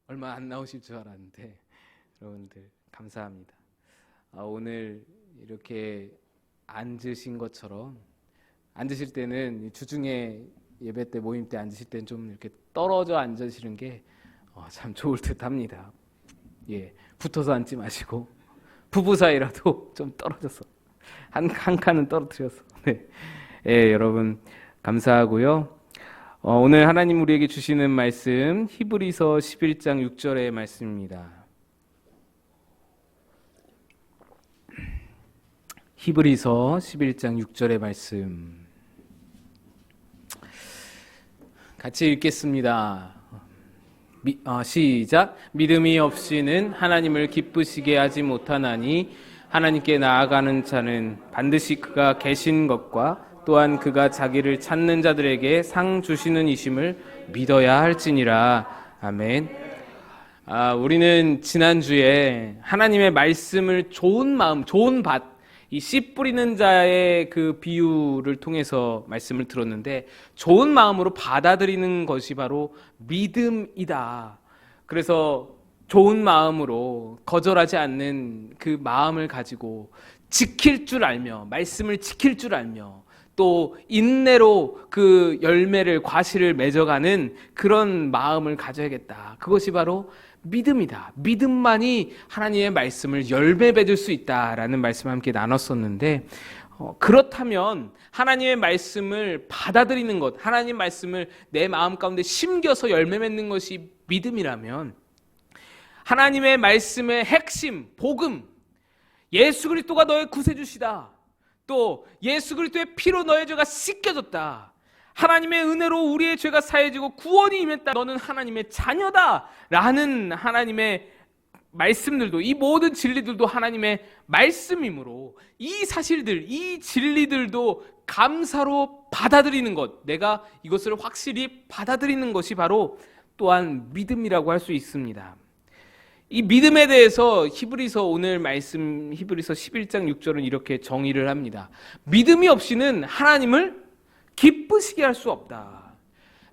얼마 안 나오실 줄 알았는데 여러분들 감사합니다. 오늘 이렇게 앉으신 것처럼 앉으실 때는 주중에 예배 때 모임 때 앉으실 때는 좀 이렇게 떨어져 앉으시는 게 참 좋을 듯합니다. 예, 붙어서 앉지 마시고 부부 사이라도 좀 떨어져서 한 칸은 떨어뜨려서. 네, 예, 여러분 감사하고요. 오늘 하나님 우리에게 주시는 말씀 히브리서 11장 6절의 말씀입니다. 히브리서 11장 6절의 말씀 같이 읽겠습니다. 시작. 믿음이 없이는 하나님을 기쁘시게 하지 못하나니 하나님께 나아가는 자는 반드시 그가 계신 것과 또한 그가 자기를 찾는 자들에게 상 주시는 이심을 믿어야 할지니라. 아멘. 우리는 지난주에 하나님의 말씀을 좋은 마음, 좋은 밭, 이 씨 뿌리는 자의 그 비유를 통해서 말씀을 들었는데 좋은 마음으로 받아들이는 것이 바로 믿음이다. 그래서 좋은 마음으로 거절하지 않는 그 마음을 가지고 지킬 줄 알며 말씀을 지킬 줄 알며 또 인내로 그 열매를 과실을 맺어가는 그런 마음을 가져야겠다. 그것이 바로 믿음이다. 믿음만이 하나님의 말씀을 열매 맺을 수 있다라는 말씀을 함께 나눴었는데 그렇다면 하나님의 말씀을 받아들이는 것, 하나님 말씀을 내 마음 가운데 심겨서 열매 맺는 것이 믿음이라면 하나님의 말씀의 핵심, 복음, 예수 그리스도가 너의 구세주시다. 또 예수 그리스도의 피로 너의 죄가 씻겨졌다. 하나님의 은혜로 우리의 죄가 사해지고 구원이 임했다. 너는 하나님의 자녀다. 라는 하나님의 말씀들도 이 모든 진리들도 하나님의 말씀이므로 이 사실들, 이 진리들도 감사로 받아들이는 것, 내가 이것을 확실히 받아들이는 것이 바로 또한 믿음이라고 할 수 있습니다. 이 믿음에 대해서 히브리서 오늘 말씀 히브리서 11장 6절은 이렇게 정의를 합니다. 믿음이 없이는 하나님을 기쁘시게 할 수 없다.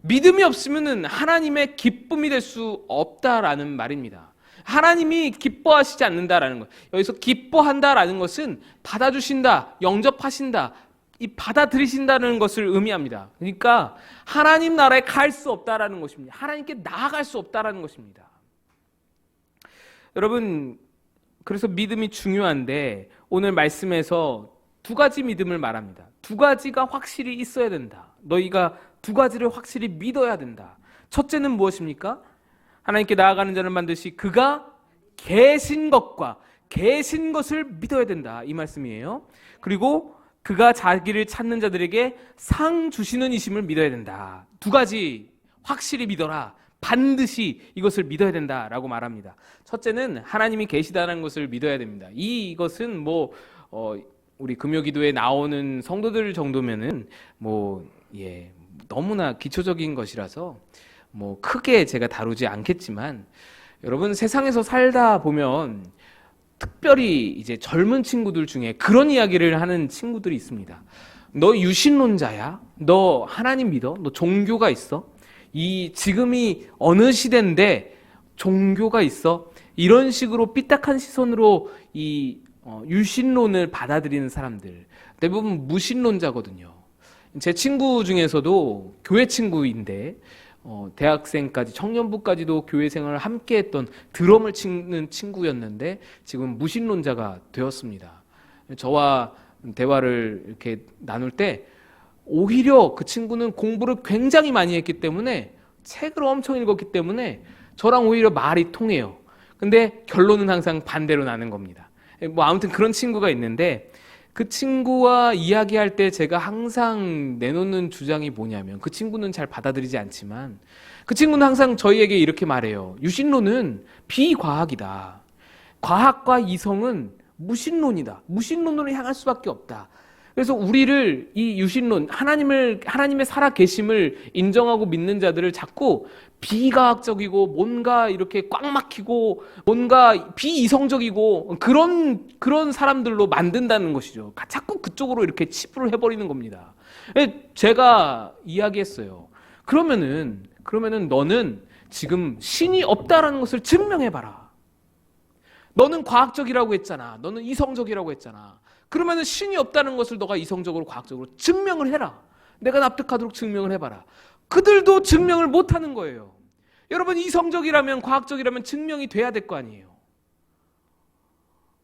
믿음이 없으면 하나님의 기쁨이 될 수 없다라는 말입니다. 하나님이 기뻐하시지 않는다라는 것. 여기서 기뻐한다라는 것은 받아주신다, 영접하신다, 이 받아들이신다는 것을 의미합니다. 그러니까 하나님 나라에 갈 수 없다라는 것입니다. 하나님께 나아갈 수 없다라는 것입니다. 여러분, 그래서 믿음이 중요한데 오늘 말씀에서 두 가지 믿음을 말합니다. 두 가지가 확실히 있어야 된다. 너희가 두 가지를 확실히 믿어야 된다. 첫째는 무엇입니까? 하나님께 나아가는 자는 반드시 그가 계신 것과 계신 것을 믿어야 된다. 이 말씀이에요. 그리고 그가 자기를 찾는 자들에게 상 주시는 이심을 믿어야 된다. 두 가지 확실히 믿어라. 반드시 이것을 믿어야 된다라고 말합니다. 첫째는 하나님이 계시다는 것을 믿어야 됩니다. 이것은 우리 금요기도에 나오는 성도들 정도면은 너무나 기초적인 것이라서 크게 제가 다루지 않겠지만 여러분 세상에서 살다 보면 특별히 이제 젊은 친구들 중에 그런 이야기를 하는 친구들이 있습니다. 너 유신론자야? 너 하나님 믿어? 너 종교가 있어? 지금이 어느 시대인데 종교가 있어? 이런 식으로 삐딱한 시선으로 유신론을 받아들이는 사람들 대부분 무신론자거든요. 제 친구 중에서도 교회 친구인데 대학생까지 청년부까지도 교회 생활을 함께 했던 드럼을 치는 친구였는데 지금 무신론자가 되었습니다. 저와 대화를 이렇게 나눌 때 오히려 그 친구는 공부를 굉장히 많이 했기 때문에 책을 엄청 읽었기 때문에 저랑 오히려 말이 통해요. 근데 결론은 항상 반대로 나는 겁니다. 아무튼 그런 친구가 있는데 그 친구와 이야기할 때 제가 항상 내놓는 주장이 뭐냐면 그 친구는 잘 받아들이지 않지만 그 친구는 항상 저희에게 이렇게 말해요. 유신론은 비과학이다. 과학과 이성은 무신론이다. 무신론으로 향할 수밖에 없다. 그래서 우리를 이 유신론, 하나님의 살아계심을 인정하고 믿는 자들을 자꾸 비과학적이고 뭔가 이렇게 꽉 막히고 뭔가 비이성적이고 그런 사람들로 만든다는 것이죠. 자꾸 그쪽으로 이렇게 치부를 해버리는 겁니다. 제가 이야기했어요. 그러면은 너는 지금 신이 없다라는 것을 증명해봐라. 너는 과학적이라고 했잖아. 너는 이성적이라고 했잖아. 그러면은 신이 없다는 것을 너가 이성적으로 과학적으로 증명을 해라. 내가 납득하도록 증명을 해봐라. 그들도 증명을 못하는 거예요. 여러분, 이성적이라면 과학적이라면 증명이 돼야 될 거 아니에요.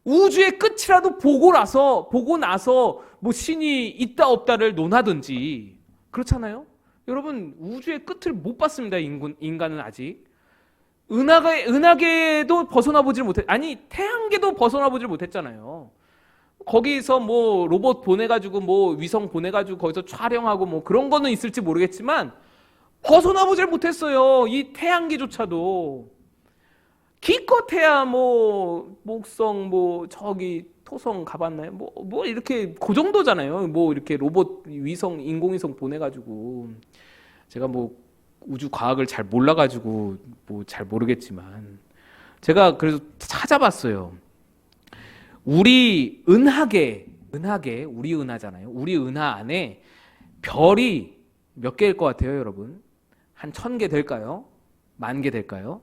우주의 끝이라도 보고 나서 뭐 신이 있다 없다를 논하든지, 그렇잖아요. 여러분, 우주의 끝을 못 봤습니다. 인간은 아직. 은하계도 벗어나보질 태양계도 벗어나보질 못했잖아요. 거기서 뭐 로봇 보내가지고 뭐 위성 보내가지고 거기서 촬영하고 뭐 그런 거는 있을지 모르겠지만 벗어나보질 못했어요. 이 태양계조차도. 기껏해야 뭐 목성 뭐 저기 토성 가봤나요? 뭐 이렇게 그 정도잖아요. 뭐 이렇게 로봇 위성 인공위성 보내가지고. 제가 뭐 우주 과학을 잘 몰라가지고 뭐 잘 모르겠지만 제가 그래서 찾아봤어요. 우리 은하계 우리 은하잖아요. 우리 은하 안에 별이 몇 개일 것 같아요, 여러분? 한 1000개 될까요? 10,000개 될까요?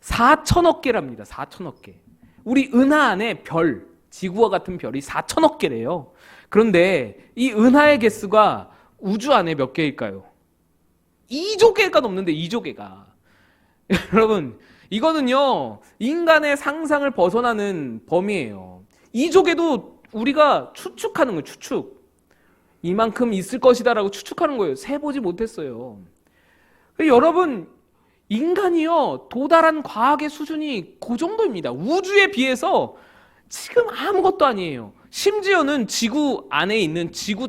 4천억 개랍니다. 4천억 개. 우리 은하 안에 별, 지구와 같은 별이 4천억 개래요. 그런데 이 은하의 개수가 우주 안에 몇 개일까요? 2조 개가 넘는데 2조 개가. 여러분, 이거는요 인간의 상상을 벗어나는 범위예요. 2조 개도 우리가 추측하는 거예요. 추측. 이만큼 있을 것이다 라고 추측하는 거예요. 세보지 못했어요. 여러분, 인간이요 도달한 과학의 수준이 그 정도입니다. 우주에 비해서 지금 아무것도 아니에요. 심지어는 지구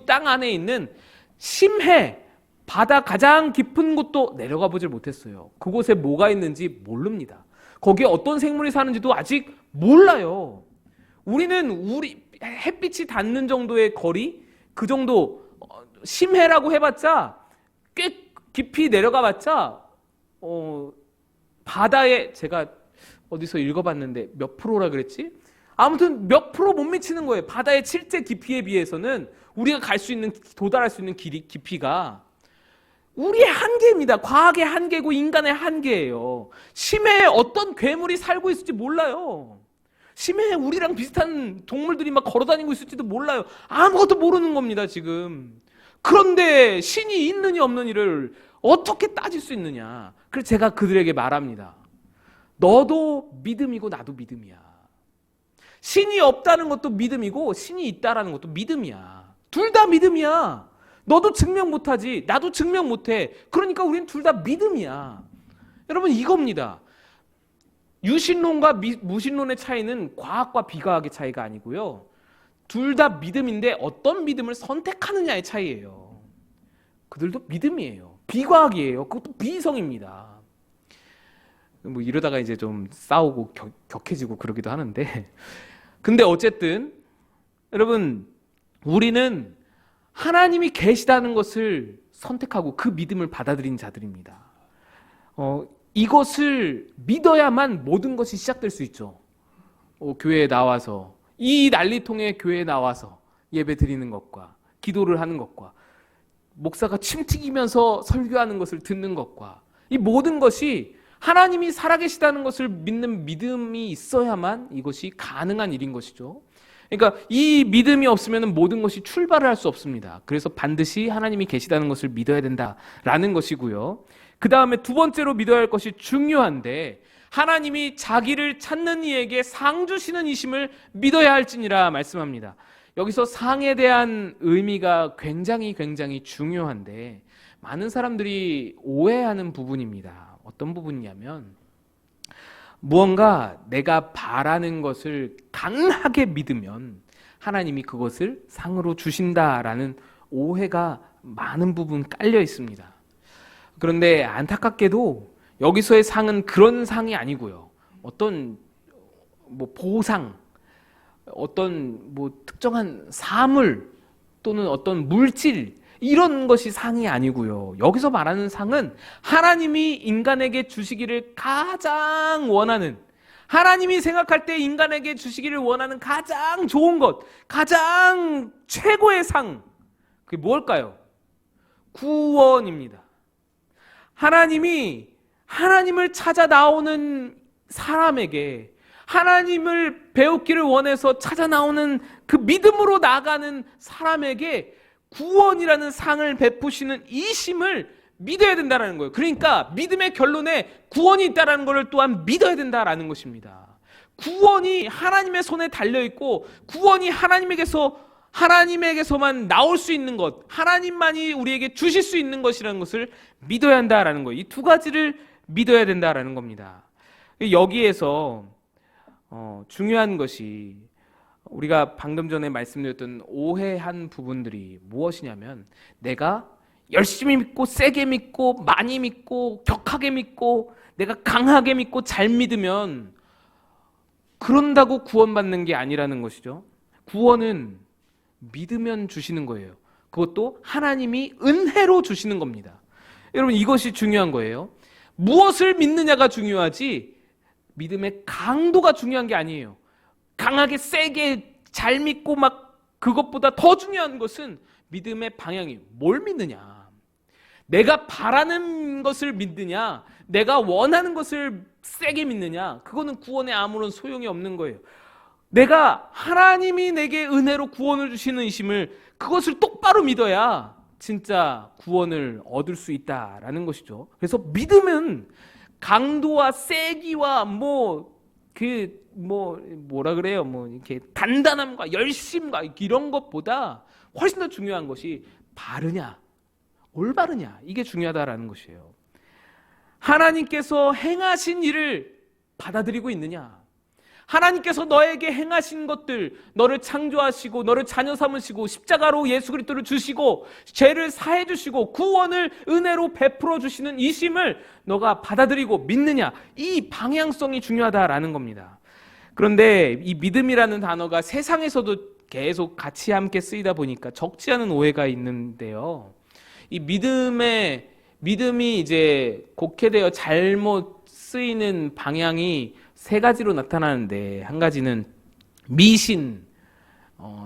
땅 안에 있는 심해, 바다 가장 깊은 곳도 내려가 보질 못했어요. 그곳에 뭐가 있는지 모릅니다. 거기에 어떤 생물이 사는지도 아직 몰라요. 우리는 햇빛이 닿는 정도의 거리, 그 정도, 심해라고 해봤자 꽤 깊이 내려가 봤자 바다에, 제가 어디서 읽어봤는데 몇 프로라 그랬지? 아무튼 몇 프로 못 미치는 거예요. 바다의 실제 깊이에 비해서는 우리가 도달할 수 있는 깊이가 우리의 한계입니다. 과학의 한계고 인간의 한계예요. 심해에 어떤 괴물이 살고 있을지 몰라요. 심해에 우리랑 비슷한 동물들이 막 걸어다니고 있을지도 몰라요. 아무것도 모르는 겁니다, 지금. 그런데 신이 있느니 없느니를 어떻게 따질 수 있느냐. 그래서 제가 그들에게 말합니다. 너도 믿음이고 나도 믿음이야. 신이 없다는 것도 믿음이고 신이 있다라는 것도 믿음이야. 둘 다 믿음이야. 너도 증명 못하지, 나도 증명 못해. 그러니까 우린 둘 다 믿음이야. 여러분, 이겁니다. 유신론과 무신론의 차이는 과학과 비과학의 차이가 아니고요. 둘 다 믿음인데 어떤 믿음을 선택하느냐의 차이예요. 그들도 믿음이에요. 비과학이에요. 그것도 비이성입니다. 뭐 이러다가 이제 좀 싸우고 격해지고 그러기도 하는데, 근데 어쨌든 여러분, 우리는 하나님이 계시다는 것을 선택하고 그 믿음을 받아들인 자들입니다. 이것을 믿어야만 모든 것이 시작될 수 있죠. 교회에 나와서, 이 난리통에 교회에 나와서 예배 드리는 것과 기도를 하는 것과 목사가 침 튀기면서 설교하는 것을 듣는 것과 이 모든 것이 하나님이 살아계시다는 것을 믿는 믿음이 있어야만 이것이 가능한 일인 것이죠. 그러니까 이 믿음이 없으면 모든 것이 출발을 할 수 없습니다. 그래서 반드시 하나님이 계시다는 것을 믿어야 된다라는 것이고요. 그 다음에 두 번째로 믿어야 할 것이 중요한데, 하나님이 자기를 찾는 이에게 상 주시는 이심을 믿어야 할지니라 말씀합니다. 여기서 상에 대한 의미가 굉장히 중요한데 많은 사람들이 오해하는 부분입니다. 어떤 부분이냐면, 무언가 내가 바라는 것을 강하게 믿으면 하나님이 그것을 상으로 주신다라는 오해가 많은 부분 깔려 있습니다. 그런데 안타깝게도 여기서의 상은 그런 상이 아니고요. 어떤 뭐 보상, 어떤 뭐 특정한 사물 또는 어떤 물질, 이런 것이 상이 아니고요. 여기서 말하는 상은 하나님이 인간에게 주시기를 가장 원하는, 하나님이 생각할 때 인간에게 주시기를 원하는 가장 좋은 것, 가장 최고의 상, 그게 뭘까요? 구원입니다. 하나님이 하나님을 찾아 나오는 사람에게, 하나님을 배우기를 원해서 찾아 나오는 그 믿음으로 나가는 사람에게 구원이라는 상을 베푸시는 이 심을 믿어야 된다는 거예요. 그러니까 믿음의 결론에 구원이 있다는 것을 또한 믿어야 된다는 것입니다. 구원이 하나님의 손에 달려있고, 구원이 하나님에게서만 나올 수 있는 것, 하나님만이 우리에게 주실 수 있는 것이라는 것을 믿어야 한다는 거예요. 이 두 가지를 믿어야 된다는 겁니다. 여기에서 중요한 것이, 우리가 방금 전에 말씀드렸던 오해한 부분들이 무엇이냐면, 내가 열심히 믿고 세게 믿고 많이 믿고 격하게 믿고 내가 강하게 믿고 잘 믿으면 그런다고 구원받는 게 아니라는 것이죠. 구원은 믿으면 주시는 거예요. 그것도 하나님이 은혜로 주시는 겁니다. 여러분, 이것이 중요한 거예요. 무엇을 믿느냐가 중요하지 믿음의 강도가 중요한 게 아니에요. 강하게 세게 잘 믿고 막 그것보다 더 중요한 것은 믿음의 방향이에요. 뭘 믿느냐? 내가 바라는 것을 믿느냐? 내가 원하는 것을 세게 믿느냐? 그거는 구원에 아무런 소용이 없는 거예요. 내가 하나님이 내게 은혜로 구원을 주시는 이심을, 그것을 똑바로 믿어야 진짜 구원을 얻을 수 있다라는 것이죠. 그래서 믿음은 강도와 세기와 이렇게 단단함과 열심과 이런 것보다 훨씬 더 중요한 것이 바르냐, 올바르냐, 이게 중요하다라는 것이에요. 하나님께서 행하신 일을 받아들이고 있느냐? 하나님께서 너에게 행하신 것들, 너를 창조하시고 너를 자녀 삼으시고 십자가로 예수 그리스도를 주시고 죄를 사해 주시고 구원을 은혜로 베풀어 주시는 이 심을 너가 받아들이고 믿느냐? 이 방향성이 중요하다라는 겁니다. 그런데 이 믿음이라는 단어가 세상에서도 계속 같이 함께 쓰이다 보니까 적지 않은 오해가 있는데요. 이 믿음이 이제 곡해되어 잘못 쓰이는 방향이 세 가지로 나타나는데, 한 가지는 미신,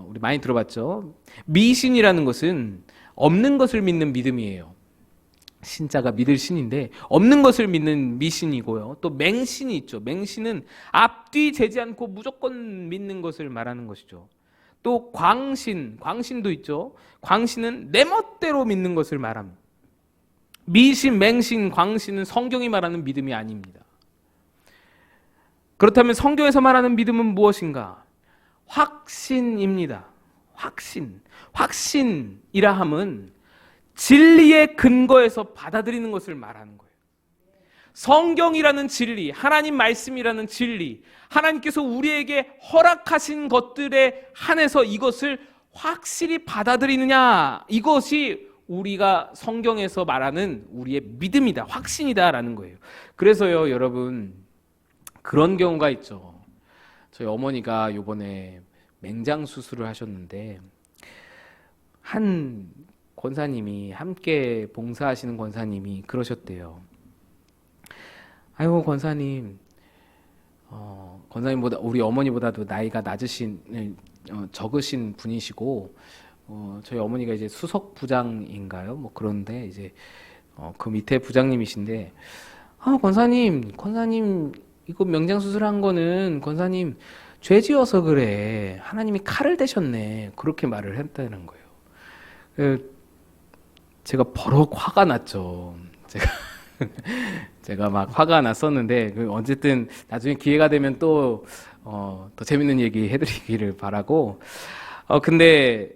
우리 많이 들어봤죠? 미신이라는 것은 없는 것을 믿는 믿음이에요. 신자가 믿을 신인데 없는 것을 믿는 미신이고요. 또 맹신이 있죠. 맹신은 앞뒤 재지 않고 무조건 믿는 것을 말하는 것이죠. 또 광신도 있죠. 광신은 내 멋대로 믿는 것을 말합니다. 미신, 맹신, 광신은 성경이 말하는 믿음이 아닙니다. 그렇다면 성경에서 말하는 믿음은 무엇인가? 확신입니다. 확신이라 함은 진리의 근거에서 받아들이는 것을 말하는 거예요. 성경이라는 진리, 하나님 말씀이라는 진리, 하나님께서 우리에게 허락하신 것들에 한해서 이것을 확실히 받아들이느냐, 이것이 우리가 성경에서 말하는 우리의 믿음이다, 확신이다라는 거예요. 그래서요, 여러분, 그런 경우가 있죠. 저희 어머니가 이번에 맹장 수술을 하셨는데, 한 권사님이, 함께 봉사하시는 권사님이 그러셨대요. 아이고, 권사님, 권사님보다, 우리 어머니보다도 나이가 적으신 분이시고, 저희 어머니가 이제 수석 부장인가요? 그런데 이제 그 밑에 부장님이신데, 권사님, 이거 명장 수술한 거는 권사님 죄 지어서 그래. 하나님이 칼을 대셨네. 그렇게 말을 했다는 거예요. 제가 버럭 화가 났죠. 제가 막 화가 났었는데, 어쨌든 나중에 기회가 되면 또 더 재밌는 얘기 해드리기를 바라고. 근데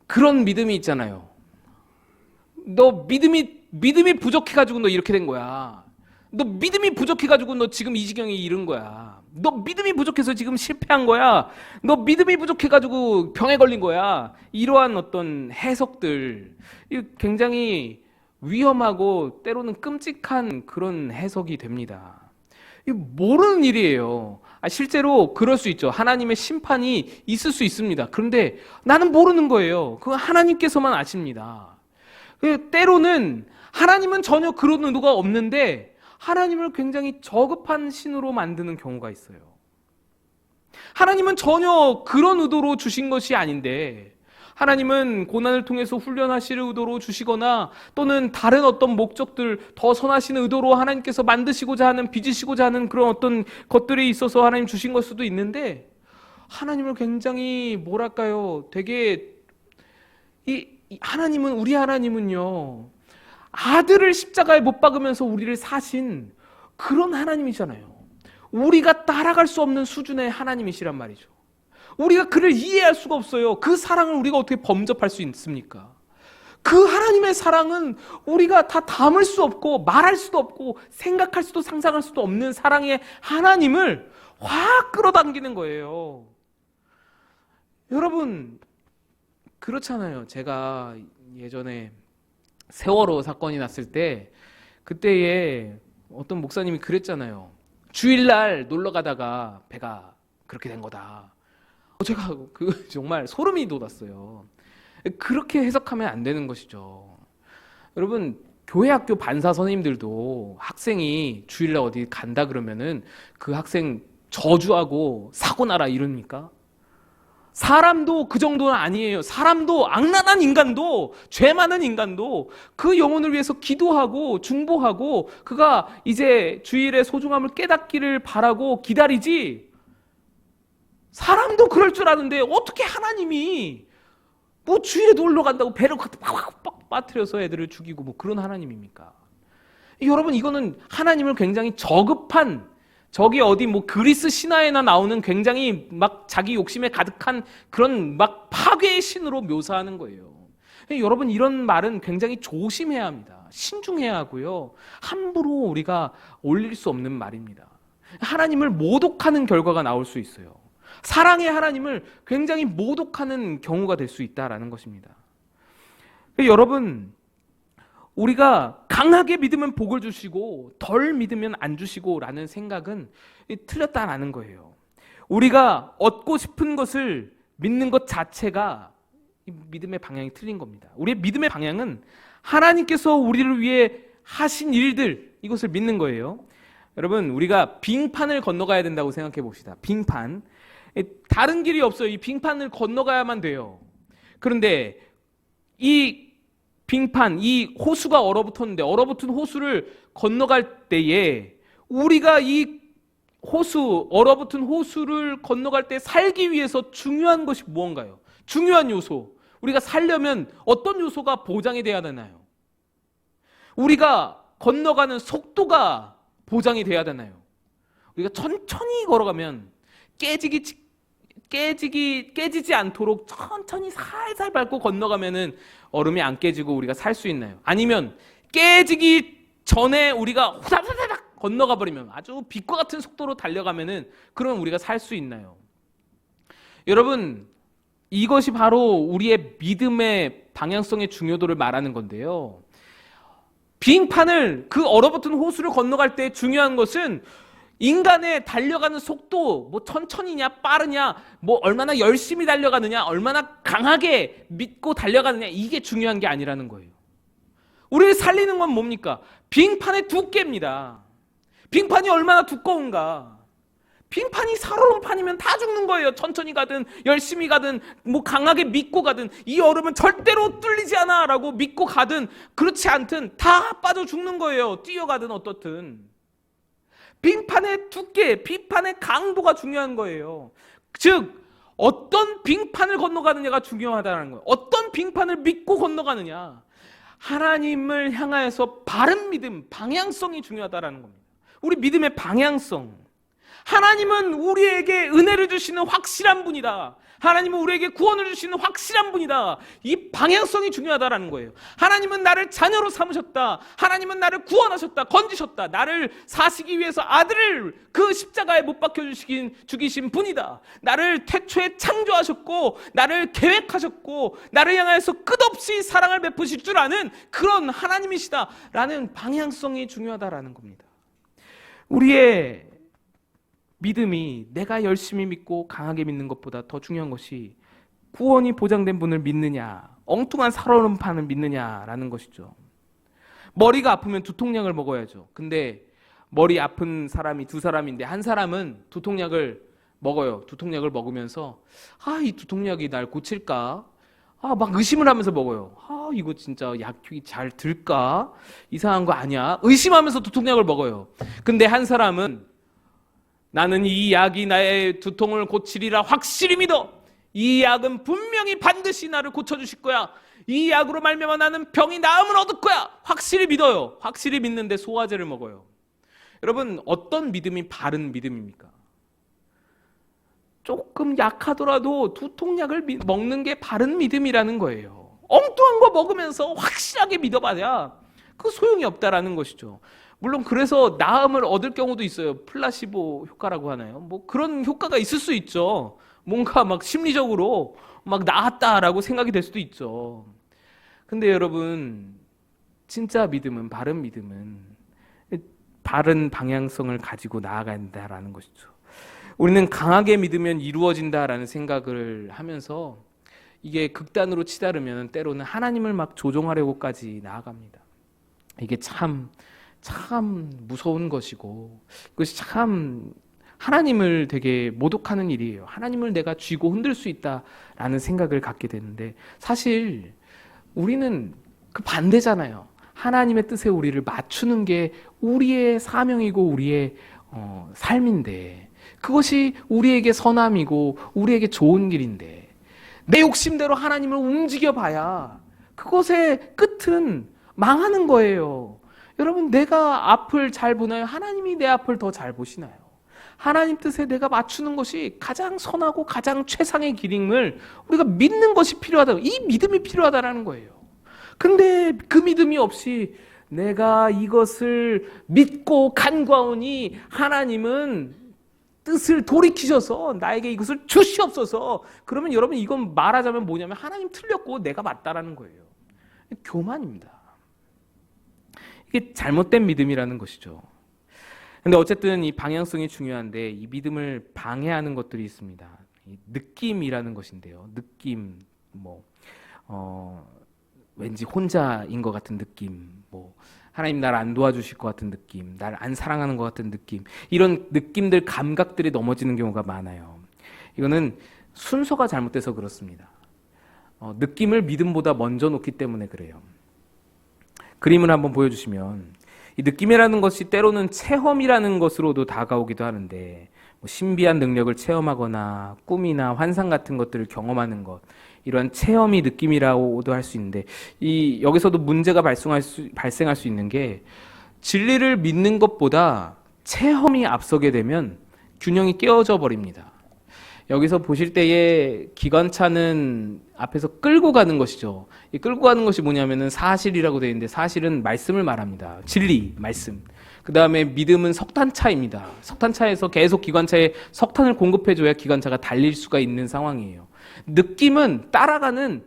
그런 믿음이 있잖아요. 너 믿음이 부족해가지고 너 이렇게 된 거야. 너 믿음이 부족해가지고 너 지금 이 지경에 이른 거야. 너 믿음이 부족해서 지금 실패한 거야. 너 믿음이 부족해가지고 병에 걸린 거야. 이러한 어떤 해석들, 굉장히 위험하고 때로는 끔찍한 그런 해석이 됩니다. 모르는 일이에요. 실제로 그럴 수 있죠. 하나님의 심판이 있을 수 있습니다. 그런데 나는 모르는 거예요. 그건 하나님께서만 아십니다. 때로는 하나님은 전혀 그런 의도가 없는데 하나님을 굉장히 저급한 신으로 만드는 경우가 있어요. 하나님은 전혀 그런 의도로 주신 것이 아닌데, 하나님은 고난을 통해서 훈련하실 의도로 주시거나 또는 다른 어떤 목적들, 더 선하신 의도로 하나님께서 만드시고자 하는, 빚으시고자 하는 그런 어떤 것들이 있어서 하나님 주신 걸 수도 있는데, 하나님을 굉장히 되게 하나님은, 우리 하나님은요, 아들을 십자가에 못 박으면서 우리를 사신 그런 하나님이잖아요. 우리가 따라갈 수 없는 수준의 하나님이시란 말이죠. 우리가 그를 이해할 수가 없어요. 그 사랑을 우리가 어떻게 범접할 수 있습니까? 그 하나님의 사랑은 우리가 다 담을 수 없고 말할 수도 없고 생각할 수도 상상할 수도 없는 사랑의 하나님을 확 끌어당기는 거예요. 여러분, 그렇잖아요. 제가 예전에 세월호 사건이 났을 때 그때에 어떤 목사님이 그랬잖아요. 주일날 놀러 가다가 배가 그렇게 된 거다. 제가 정말 소름이 돋았어요. 그렇게 해석하면 안 되는 것이죠. 여러분, 교회 학교 반사 선생님들도 학생이 주일날 어디 간다 그러면은 그 학생 저주하고 사고 나라 이럽니까? 사람도 그 정도는 아니에요. 사람도, 악랄한 인간도, 죄 많은 인간도 그 영혼을 위해서 기도하고 중보하고 그가 이제 주일의 소중함을 깨닫기를 바라고 기다리지, 사람도 그럴 줄 아는데 어떻게 하나님이 뭐 주일에 놀러 간다고 배를 팍팍 빠뜨려서 애들을 죽이고 뭐 그런 하나님입니까? 여러분, 이거는 하나님을 굉장히 저급한, 저기 어디 뭐 그리스 신화에나 나오는 굉장히 막 자기 욕심에 가득한 그런 막 파괴의 신으로 묘사하는 거예요. 여러분, 이런 말은 굉장히 조심해야 합니다. 신중해야 하고요. 함부로 우리가 올릴 수 없는 말입니다. 하나님을 모독하는 결과가 나올 수 있어요. 사랑의 하나님을 굉장히 모독하는 경우가 될 수 있다라는 것입니다. 여러분, 우리가 강하게 믿으면 복을 주시고 덜 믿으면 안 주시고 라는 생각은 틀렸다라는 거예요. 우리가 얻고 싶은 것을 믿는 것 자체가 믿음의 방향이 틀린 겁니다. 우리의 믿음의 방향은 하나님께서 우리를 위해 하신 일들, 이것을 믿는 거예요. 여러분, 우리가 빙판을 건너가야 된다고 생각해 봅시다. 빙판. 다른 길이 없어요. 이 빙판을 건너가야만 돼요. 그런데 이 빙판, 이 호수가 얼어붙었는데 얼어붙은 호수를 건너갈 때에 우리가 이 호수, 얼어붙은 호수를 건너갈 때 살기 위해서 중요한 것이 무언가요? 중요한 요소. 우리가 살려면 어떤 요소가 보장이 돼야 되나요? 우리가 건너가는 속도가 보장이 돼야 되나요? 우리가 천천히 걸어가면 깨지지 않도록 천천히 살살 밟고 건너가면은 얼음이 안 깨지고 우리가 살 수 있나요? 아니면 깨지기 전에 우리가 후다다닥 건너가 버리면, 아주 빛과 같은 속도로 달려가면은 그러면 우리가 살 수 있나요? 여러분, 이것이 바로 우리의 믿음의 방향성의 중요도를 말하는 건데요. 빙판을, 그 얼어붙은 호수를 건너갈 때 중요한 것은 인간의 달려가는 속도, 뭐 천천히냐 빠르냐, 뭐 얼마나 열심히 달려가느냐, 얼마나 강하게 믿고 달려가느냐, 이게 중요한 게 아니라는 거예요. 우리를 살리는 건 뭡니까? 빙판의 두께입니다. 빙판이 얼마나 두꺼운가. 빙판이 살얼음 판이면 다 죽는 거예요. 천천히 가든 열심히 가든 뭐 강하게 믿고 가든, 이 얼음은 절대로 뚫리지 않아 라고 믿고 가든 그렇지 않든 다 빠져 죽는 거예요. 뛰어가든 어떻든. 빙판의 두께, 빙판의 강도가 중요한 거예요. 즉, 어떤 빙판을 건너가느냐가 중요하다는 거예요. 어떤 빙판을 믿고 건너가느냐. 하나님을 향하여서 바른 믿음, 방향성이 중요하다는 겁니다. 우리 믿음의 방향성. 하나님은 우리에게 은혜를 주시는 확실한 분이다. 하나님은 우리에게 구원을 주시는 확실한 분이다. 이 방향성이 중요하다는 거예요. 하나님은 나를 자녀로 삼으셨다. 하나님은 나를 구원하셨다. 건지셨다. 나를 사시기 위해서 아들을 그 십자가에 못 박혀 죽이신 분이다. 나를 태초에 창조하셨고 나를 계획하셨고 나를 향하여서 끝없이 사랑을 베푸실 줄 아는 그런 하나님이시다 라는 방향성이 중요하다라는 겁니다. 우리의 믿음이 내가 열심히 믿고 강하게 믿는 것보다 더 중요한 것이 구원이 보장된 분을 믿느냐, 엉뚱한 살얼음판을 믿느냐라는 것이죠. 머리가 아프면 두통약을 먹어야죠. 근데 머리 아픈 사람이 두 사람인데 한 사람은 두통약을 먹어요. 두통약을 먹으면서 이 두통약이 날 고칠까? 막 의심을 하면서 먹어요. 이거 진짜 약이 잘 들까? 이상한 거 아니야? 의심하면서 두통약을 먹어요. 근데 한 사람은 나는 이 약이 나의 두통을 고치리라 확실히 믿어. 이 약은 분명히 반드시 나를 고쳐주실 거야. 이 약으로 말미암아 나는 병이 나음을 얻을 거야. 확실히 믿어요. 확실히 믿는데 소화제를 먹어요. 여러분, 어떤 믿음이 바른 믿음입니까? 조금 약하더라도 두통약을 먹는 게 바른 믿음이라는 거예요. 엉뚱한 거 먹으면서 확실하게 믿어봐야 그 소용이 없다라는 것이죠. 물론 그래서 나음을 얻을 경우도 있어요. 플라시보 효과라고 하나요? 뭐 그런 효과가 있을 수 있죠. 뭔가 막 심리적으로 막 나았다라고 생각이 될 수도 있죠. 근데 여러분, 진짜 믿음은, 바른 믿음은 바른 방향성을 가지고 나아가야 한다라는 것이죠. 우리는 강하게 믿으면 이루어진다라는 생각을 하면서 이게 극단으로 치달으면 때로는 하나님을 막 조종하려고까지 나아갑니다. 이게 참 무서운 것이고, 이것이 참 하나님을 되게 모독하는 일이에요. 하나님을 내가 쥐고 흔들 수 있다라는 생각을 갖게 되는데, 사실 우리는 그 반대잖아요. 하나님의 뜻에 우리를 맞추는 게 우리의 사명이고 우리의 삶인데, 그것이 우리에게 선함이고 우리에게 좋은 길인데, 내 욕심대로 하나님을 움직여봐야 그것의 끝은 망하는 거예요. 여러분, 내가 앞을 잘 보나요? 하나님이 내 앞을 더 잘 보시나요? 하나님 뜻에 내가 맞추는 것이 가장 선하고 가장 최상의 길임을 우리가 믿는 것이 필요하다. 이 믿음이 필요하다라는 거예요. 근데 그 믿음이 없이 내가 이것을 믿고 간과하니 하나님은 뜻을 돌이키셔서 나에게 이것을 주시옵소서. 그러면 여러분, 이건 말하자면 뭐냐면 하나님 틀렸고 내가 맞다라는 거예요. 교만입니다. 이게 잘못된 믿음이라는 것이죠. 근데 어쨌든 이 방향성이 중요한데 이 믿음을 방해하는 것들이 있습니다. 이 느낌이라는 것인데요. 느낌, 왠지 혼자인 것 같은 느낌, 하나님 날 안 도와주실 것 같은 느낌, 날 안 사랑하는 것 같은 느낌, 이런 느낌들, 감각들이 넘어지는 경우가 많아요. 이거는 순서가 잘못돼서 그렇습니다. 느낌을 믿음보다 먼저 놓기 때문에 그래요. 그림을 한번 보여주시면, 이 느낌이라는 것이 때로는 체험이라는 것으로도 다가오기도 하는데, 신비한 능력을 체험하거나 꿈이나 환상 같은 것들을 경험하는 것, 이러한 체험이 느낌이라고도 할 수 있는데, 여기서도 문제가 발생할 수 있는 게, 진리를 믿는 것보다 체험이 앞서게 되면 균형이 깨어져 버립니다. 여기서 보실 때에 기관차는 앞에서 끌고 가는 것이죠. 이 끌고 가는 것이 뭐냐면은 사실이라고 되어 있는데, 사실은 말씀을 말합니다. 진리, 말씀. 그 다음에 믿음은 석탄차입니다. 석탄차에서 계속 기관차에 석탄을 공급해줘야 기관차가 달릴 수가 있는 상황이에요. 느낌은 따라가는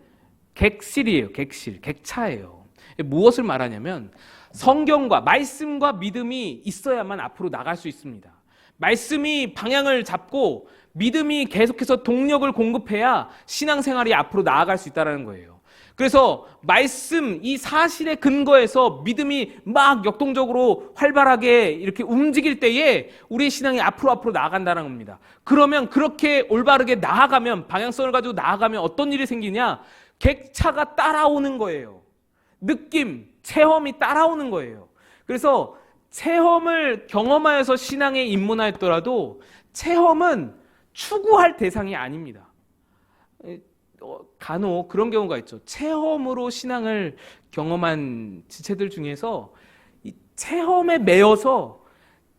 객실이에요. 객차예요. 무엇을 말하냐면 성경과 말씀과 믿음이 있어야만 앞으로 나갈 수 있습니다. 말씀이 방향을 잡고 믿음이 계속해서 동력을 공급해야 신앙생활이 앞으로 나아갈 수 있다는 거예요. 그래서 말씀, 이 사실의 근거에서 믿음이 막 역동적으로 활발하게 이렇게 움직일 때에 우리의 신앙이 앞으로 나아간다는 겁니다. 그러면 그렇게 올바르게 나아가면, 방향성을 가지고 나아가면 어떤 일이 생기냐? 객차가 따라오는 거예요. 느낌, 체험이 따라오는 거예요. 그래서 체험을 경험하여서 신앙에 입문하였더라도 체험은 추구할 대상이 아닙니다. 간혹 그런 경우가 있죠. 체험으로 신앙을 경험한 지체들 중에서 이 체험에 매여서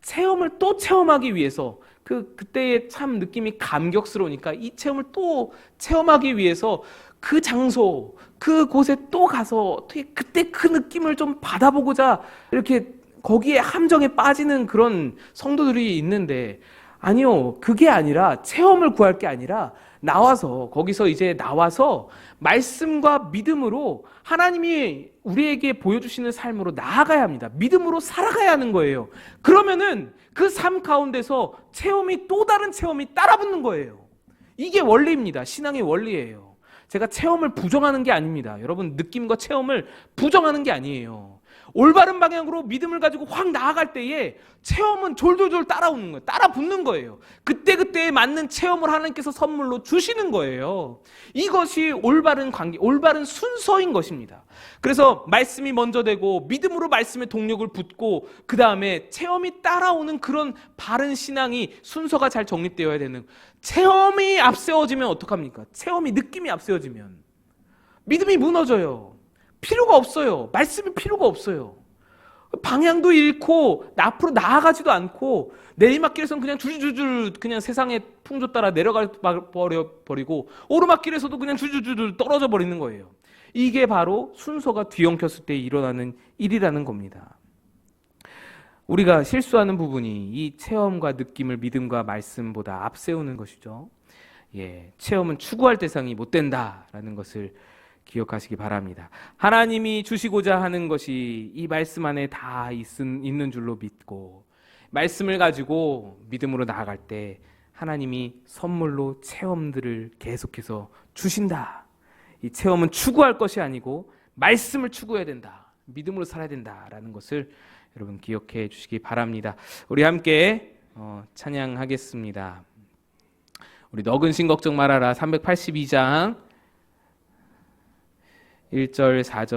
체험을 또 체험하기 위해서 그때의 참 느낌이 감격스러우니까 이 체험을 또 체험하기 위해서 그 장소, 그곳에 또 가서 어떻게 그때 그 느낌을 좀 받아보고자 이렇게 거기에 함정에 빠지는 그런 성도들이 있는데, 아니요, 그게 아니라 체험을 구할 게 아니라 거기서 이제 나와서 말씀과 믿음으로 하나님이 우리에게 보여주시는 삶으로 나아가야 합니다. 믿음으로 살아가야 하는 거예요. 그러면은 그 삶 가운데서 또 다른 체험이 따라붙는 거예요. 이게 원리입니다. 신앙의 원리예요. 제가 체험을 부정하는 게 아닙니다. 여러분, 느낌과 체험을 부정하는 게 아니에요. 올바른 방향으로 믿음을 가지고 확 나아갈 때에 체험은 졸졸졸 따라오는 거예요. 따라 붙는 거예요. 그때그때에 맞는 체험을 하나님께서 선물로 주시는 거예요. 이것이 올바른 관계, 올바른 순서인 것입니다. 그래서 말씀이 먼저 되고 믿음으로 말씀의 동력을 붙고 그 다음에 체험이 따라오는 그런 바른 신앙이 순서가 잘 정립되어야 되는, 체험이 앞세워지면 어떡합니까? 체험이 느낌이 앞세워지면 믿음이 무너져요. 필요가 없어요. 말씀이 필요가 없어요. 방향도 잃고 앞으로 나아가지도 않고 내리막길에서는 그냥 줄줄줄 그냥 세상의 풍조 따라 내려가 버리고 오르막길에서도 그냥 줄줄줄 떨어져 버리는 거예요. 이게 바로 순서가 뒤엉켰을 때 일어나는 일이라는 겁니다. 우리가 실수하는 부분이 이 체험과 느낌을 믿음과 말씀보다 앞세우는 것이죠. 체험은 추구할 대상이 못 된다라는 것을 기억하시기 바랍니다. 하나님이 주시고자 하는 것이 이 말씀 안에 다 있는 줄로 믿고 말씀을 가지고 믿음으로 나아갈 때 하나님이 선물로 체험들을 계속해서 주신다. 이 체험은 추구할 것이 아니고 말씀을 추구해야 된다. 믿음으로 살아야 된다라는 것을 여러분 기억해 주시기 바랍니다. 우리 함께 찬양하겠습니다. 우리 너근 신 걱정 말아라 382장 1절 4절